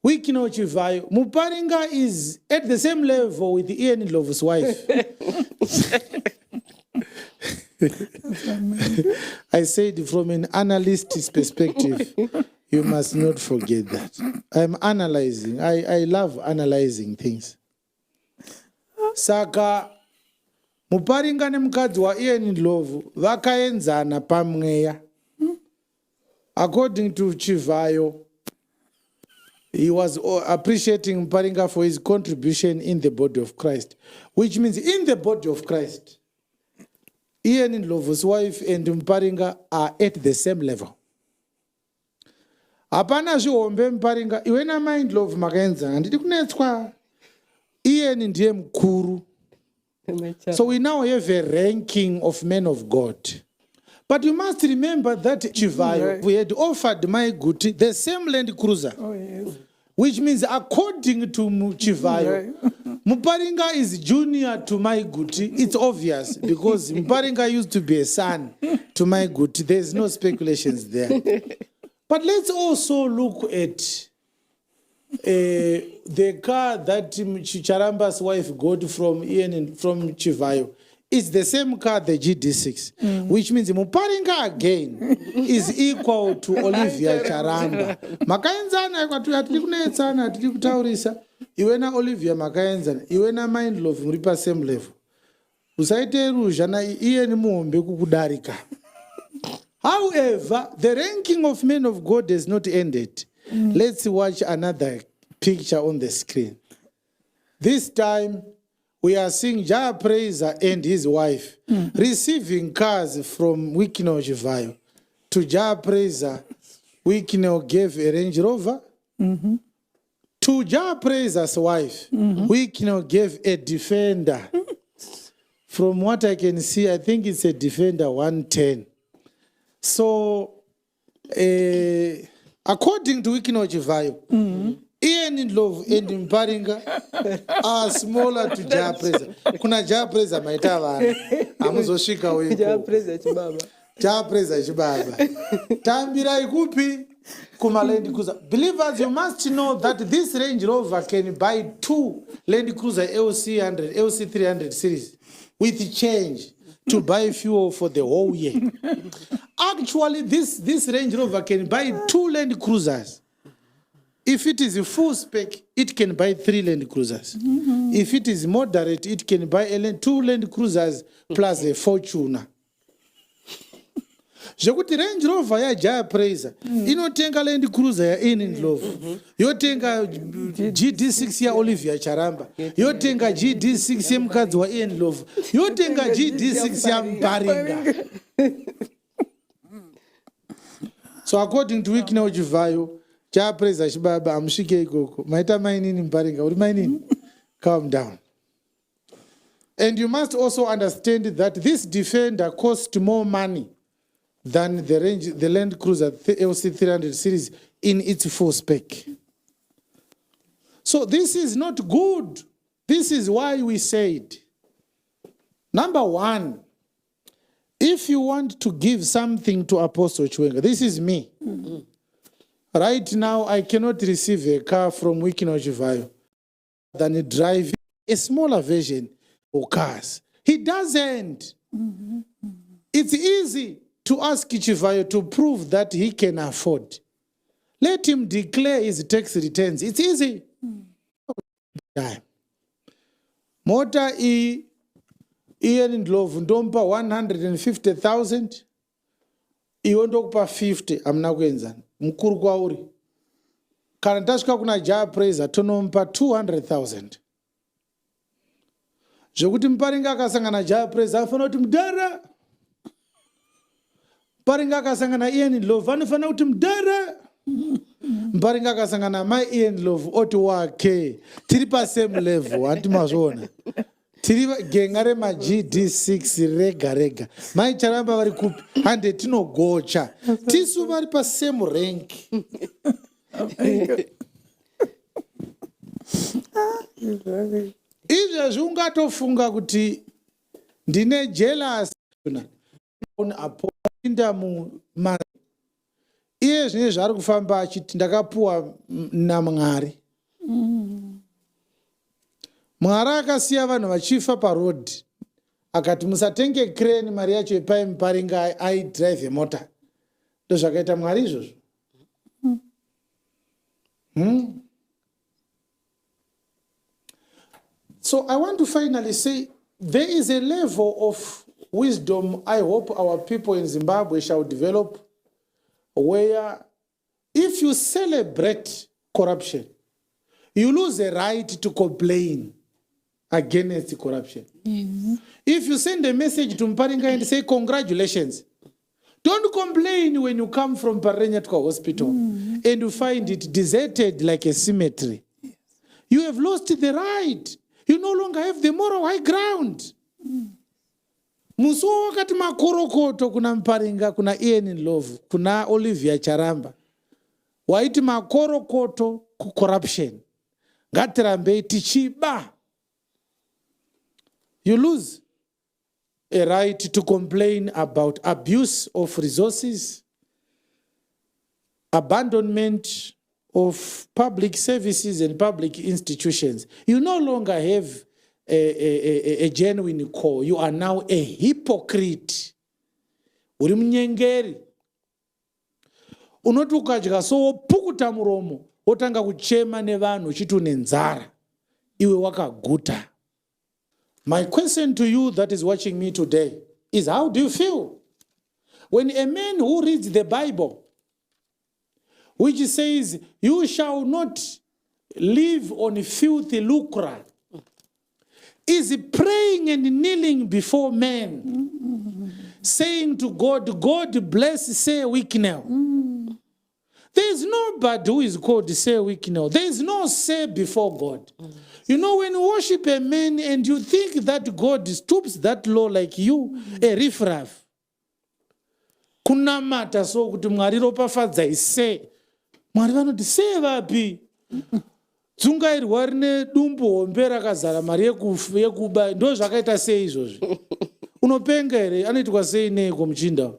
Wikino Chivayo. Muparinga is at the same level with Ndlovu's wife. I said from an analyst's perspective, you must not forget that. I'm analyzing. I love analyzing things. Saka Muparinga nemukadzi wa Ndlovu vakaenzana pamweya. According to Chivayo, he was appreciating Muparinga for his contribution in the body of Christ, which means in the body of Christ, Ndlovu's wife and Muparinga are at the same level. Apana zviombe Muparinga, iwe naMai Ndlovu makaenzana, ndiri kunetswa. Ndiye mkuru. So we now have a ranking of men of God. But you must remember that Chivayo, we had offered my Guti the same Land Cruiser. Oh, yes. Which means according to Chivayo, Muparinga is junior to my Guti. It's obvious because Muparinga used to be a son to my Guti. There's no speculations there. But let's also look at the car that Charamba's wife got from Chivayo. It's the same car, the GD6, which means Muparinga again is equal to Olivia Charamba. Makaenzana atili kunetsana atili kutaurisa. Iwe na Olivia makaenzana, iwe na naMai Ndlovu muri pa same level. Usaite ruzha na ni muombe kukudarika. However, the ranking of men of God has not ended. Let's watch another picture on the screen. This time, we are seeing Jah Praiser and his wife receiving cars from Wikino Chivayo. To Jah Praiser, Wikino gave a Range Rover. To Jah Praiser's wife, Wikino gave a Defender. From what I can see, I think it's a Defender 110. So, according to Wikino Chivayo, Ndlovu and Muparinga are smaller to Jah Praiser. Kuna Jah Praiser maita vana. Amuzoshika weko. Jah Praiser chibaba. Jah Praiser chibaba. Tambira ikupi kuma Land Cruiser. Believers, you must know that this Range Rover can buy 2 Land Cruiser LC100, LC300 series with change to buy fuel for the whole year. Actually, this Range Rover can buy 2 Land Cruisers. If it is a full spec, it can buy 3 Land Cruisers. If it is moderate, it can buy 2 Land Cruisers plus a Fortuner. Jokuti Range Rover ya Jah Praiser, inotenga Land Cruiser ya Ndlovu, yotenga GD6 ya Olivia Charamba, yotenga GD6 ya mukadzi wa Ndlovu, yotenga GD6 ya Muparinga. So according to Wikino Chivayo, Jah Praiser chibaba amshike ikoko. Maita mainini Muparinga, uri mainini? Calm down. And you must also understand that this Defender costs more money than the Land Cruiser LC300 series in its full spec. So this is not good. This is why we said, number one, if you want to give something to Apostle Chiwenga, this is me. Right now, I cannot receive a car from Wikino Chivayo than driving a smaller version of cars. He doesn't. It's easy to ask Chivayo to prove that he can afford. Let him declare his tax returns. It's easy. Mota Ndlovu ndompa 150,000. Iwe ndokupa 50, amna kuenzana. Mkuru kwa uri. Kana tashuka kuna Jah Praiser, tonompa 200,000. Jokuti Muparinga akasangana Jah Praiser, afana uti mdara. Muparinga akasangana Ndlovu, afana uti mdara. Muparinga akasangana naMai Ndlovu, oti wake. Tiri pa same level, anti mazona. Tiri gengare ma GD6 rega. Mai Charamba vari kupi, hande tino gocha. Tisu vari pa same rank. Izvi zvungatofunga kuti ndine jealous apinda mu iye zvine zvari kufamba achiti ndakapuwa naMwari. Mwari akasiya vanhu vachifa paroad akati musatenge crane, mari yacho ipai Muparinga aidrive mota. Ndozvakaita Mwari izvozvo. So I want to finally say there is a level of wisdom I hope our people in Zimbabwe shall develop, where if you celebrate corruption, you lose the right to complain against corruption. If you send a message to Muparinga and say congratulations, don't complain when you come from Parenyatwa Hospital and you find it deserted like a cemetery. You have lost the right. You no longer have the moral high ground. Musuwo wakati makorokoto kuna Muparinga, kuna Ndlovu, kuna Olivia Charamba. Waiti makorokoto ku corruption. Ngatirambe tichiba. You lose a right to complain about abuse of resources, abandonment of public services and public institutions. You no longer have a genuine call. You are now a hypocrite. Uri mnyengeri. Unoti ukadya so pukuta muromo, wotanga kuchema nevanhu uchiti une nzara. Iwe wakaguta. My question to you that is watching me today is, how do you feel when a man who reads the Bible, which says, you shall not live on filthy lucre, is praying and kneeling before men, saying to God, God bless say weakness. There is nobody who is called say weakness. There is no say before God. You know, when you worship a man and you think that God stoops that low like you, a riffraff. Kunamata so kuti Mwari ropafadza ise. Mwari vanoti sei vapi? Dzungairwa rine dumbu hombe rakazara mari yekuba. Ndo zvakaita sei izvozvo? Unopenga here? Anoitwa sei neiko muchinda?